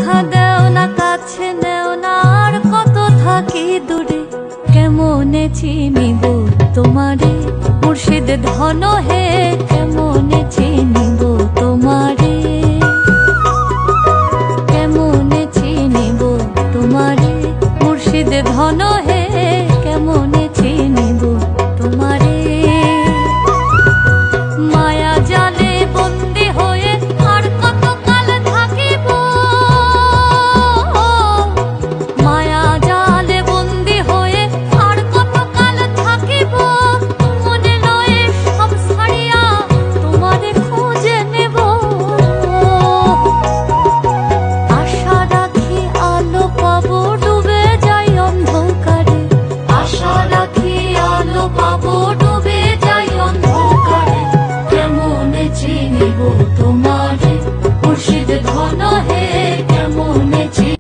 দেখা দেও না, কাছে নেও না, আর কত থাকি দূরে। কেমনে চিনিব তোমারে মুর্শিদ ধন হে, কেমনে চিনিব তোমারে, কেমনে চিনিব তোমারে মুর্শিদ ধন হে, কেমনে চিনিব তোমারে। মায়া জালে বন্দি হয়ে আর কত কাল থাকিব, মায়া জালে বন্দি হয়ে আর কত কাল থাকিব। মনে লয়ে সব ছাড়িয়া তোমারে খুঁজে নেব। আশা রাখি আলো পাবো, ডুবে যাই অন্ধকারে। আশা রাখি আলো পাবো, ডুবে যাই অন্ধকারে। কেমনে চিনিব তোমারে মুর্শিদ ধন হে,